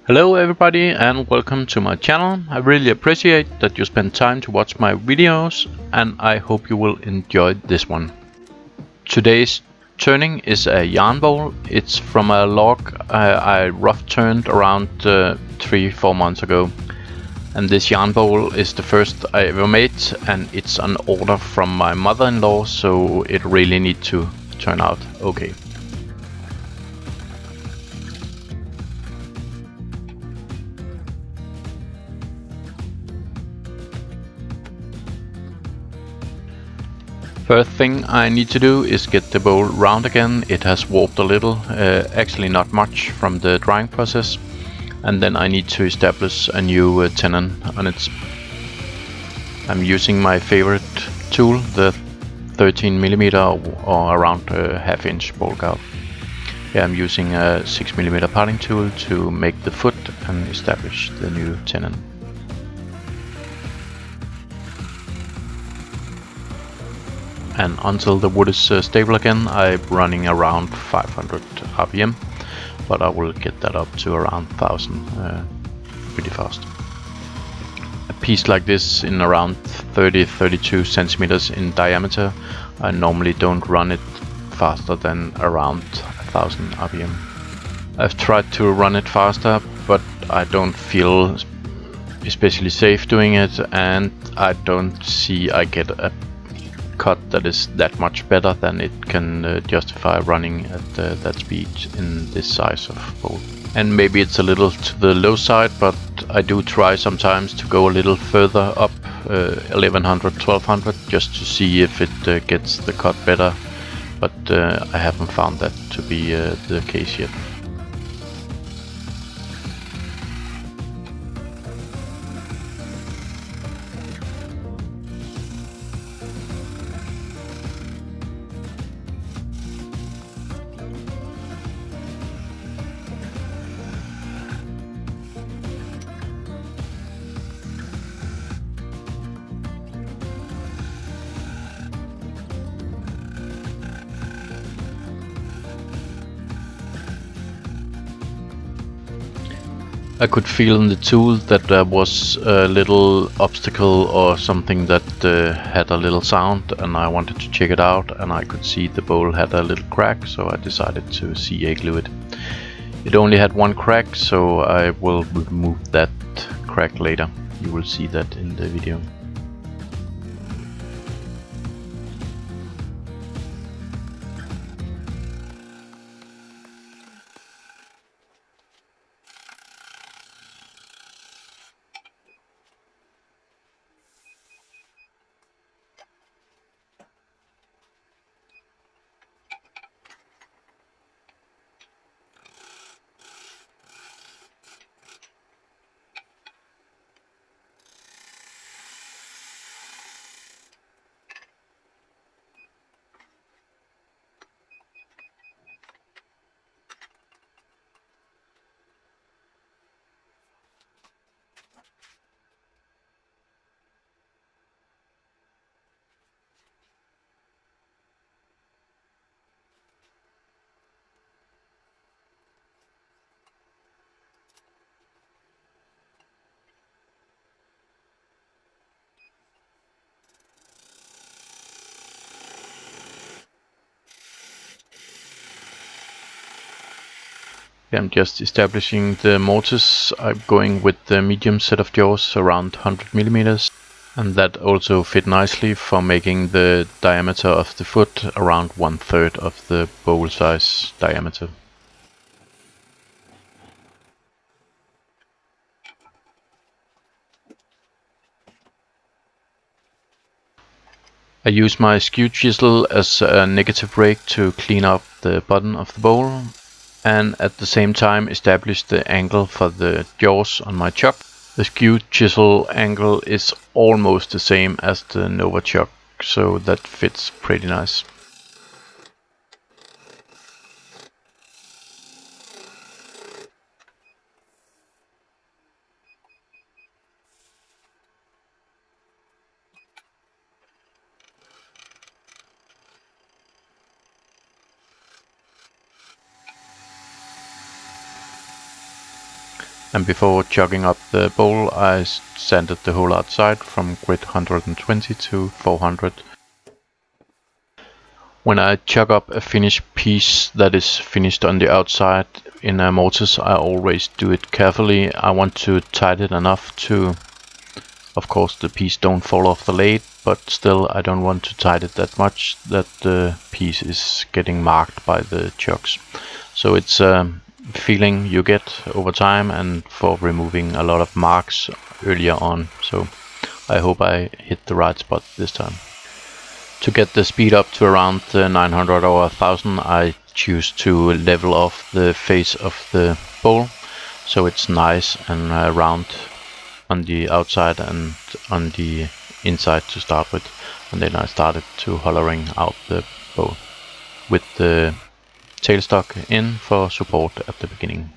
Hello everybody and welcome to my channel. I really appreciate that you spend time to watch my videos and I hope you will enjoy this one. Today's turning is a yarn bowl. It's from a log I rough turned around 3-4 months ago. And this yarn bowl is the first I ever made and it's an order from my mother-in-law, so it really needs to turn out okay. First thing I need to do is get the bowl round again. It has warped a little, actually not much from the drying process. And then I need to establish a new tenon on it. I'm using my favorite tool, the 13mm or around a half-inch bowl gouge. Yeah, I'm using a 6mm parting tool to make the foot and establish the new tenon. And until the wood is stable again, I'm running around 500 RPM, but I will get that up to around 1000 pretty fast. A piece like this in around 30-32 centimeters in diameter, I normally don't run it faster than around 1000 RPM. I've tried to run it faster, but I don't feel especially safe doing it, and I don't see I get a cut that is that much better than it can justify running at that speed in this size of bowl. And maybe it's a little to the low side, but I do try sometimes to go a little further up, 1100, 1200, just to see if it gets the cut better, but I haven't found that to be the case yet. I could feel in the tool that there was a little obstacle or something that had a little sound, and I wanted to check it out, and I could see the bowl had a little crack, so I decided to CA glue it. It only had one crack, so I will remove that crack later. You will see that in the video. I'm just establishing the mortise. I'm going with the medium set of jaws around 100mm, and that also fit nicely for making the diameter of the foot around 1/3 of the bowl size diameter. I use my Skew Chisel as a negative rake to clean up the bottom of the bowl, and at the same time establish the angle for the jaws on my chuck. The Skew Chisel angle is almost the same as the Nova chuck, so that fits pretty nice. And before chucking up the bowl, I sanded the whole outside from grid 120 to 400. When I chuck up a finished piece that is finished on the outside in a mortise, I always do it carefully. I want to tighten it enough to, of course, the piece don't fall off the lathe, but still I don't want to tighten it that much that the piece is getting marked by the chucks. So it's a feeling you get over time and for removing a lot of marks earlier on. So I hope I hit the right spot this time. To get the speed up to around 900 or 1000, I choose to level off the face of the bowl so it's nice and round on the outside and on the inside to start with, and then I started to hollowing out the bowl with the tailstock in for support at the beginning.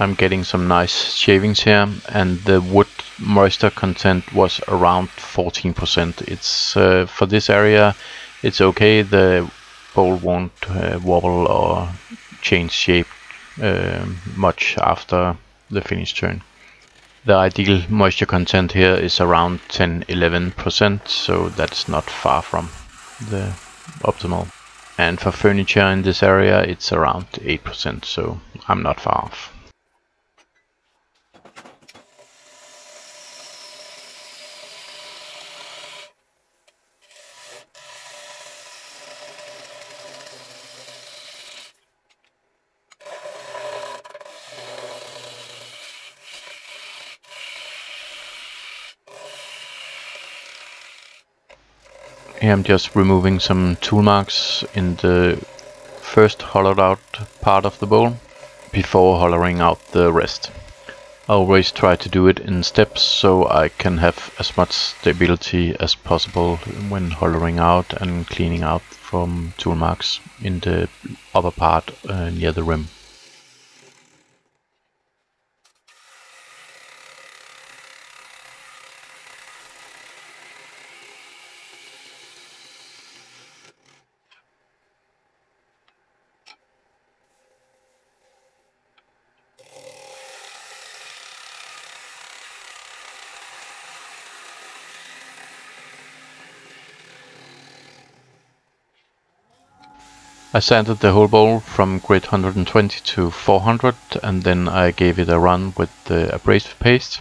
I'm getting some nice shavings here, and the wood moisture content was around 14%. It's for this area, it's okay. The bowl won't wobble or change shape much after the finish turn. The ideal moisture content here is around 10-11%, so that's not far from the optimal. And for furniture in this area, it's around 8%, so I'm not far off. Here I'm just removing some tool marks in the first hollowed out part of the bowl before hollowing out the rest. I always try to do it in steps so I can have as much stability as possible when hollowing out and cleaning out from tool marks in the upper part near the rim. I sanded the whole bowl from grid 120 to 400, and then I gave it a run with the abrasive paste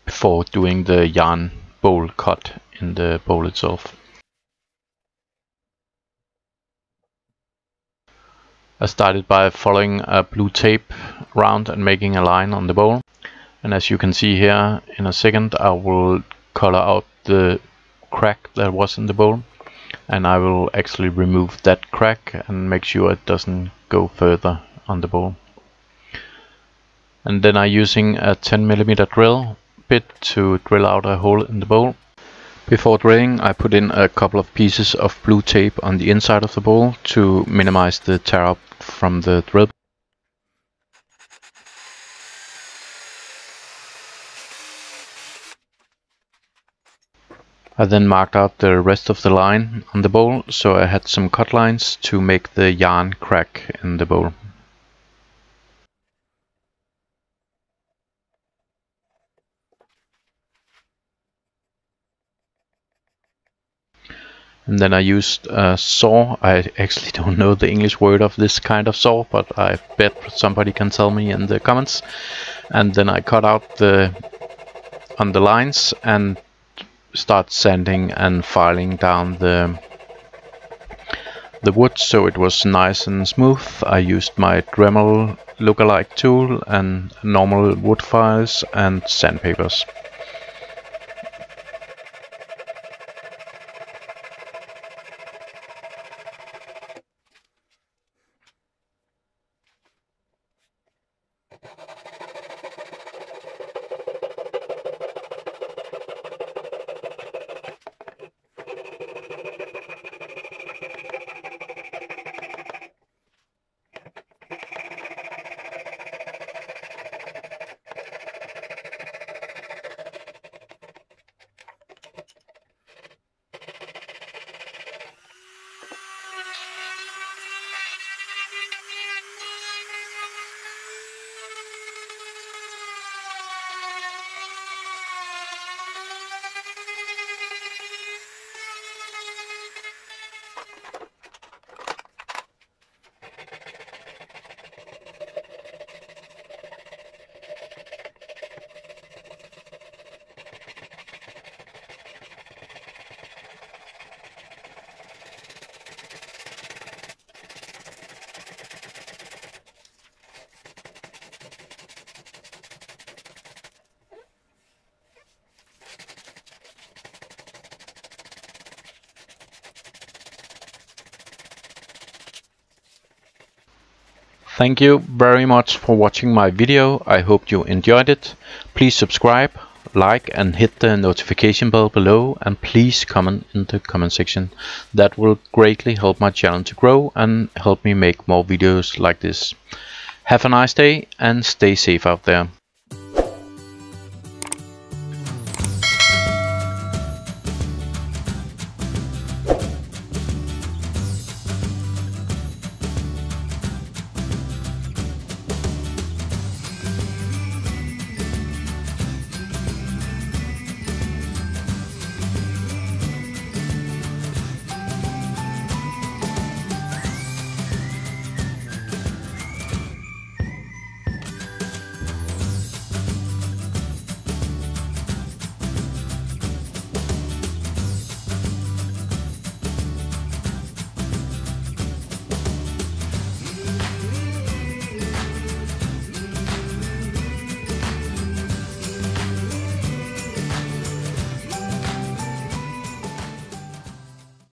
before doing the yarn bowl cut in the bowl itself. I started by following a blue tape around and making a line on the bowl, and as you can see here, in a second I will color out the crack that was in the bowl. and I will actually remove that crack and make sure it doesn't go further on the bowl. And then I'm using a 10mm drill bit to drill out a hole in the bowl. Before drilling, I put in a couple of pieces of blue tape on the inside of the bowl to minimize the tear up from the drill. I then marked out the rest of the line on the bowl, so I had some cut lines to make the yarn crack in the bowl. And then I used a saw. I actually don't know the English word of this kind of saw, but I bet somebody can tell me in the comments. And then I cut out on the lines and start sanding and filing down the wood so it was nice and smooth. I used my Dremel lookalike tool and normal wood files and sandpapers. Thank you very much for watching my video. I hope you enjoyed it. Please subscribe, like and hit the notification bell below, and please comment in the comment section. That will greatly help my channel to grow and help me make more videos like this. Have a nice day and stay safe out there.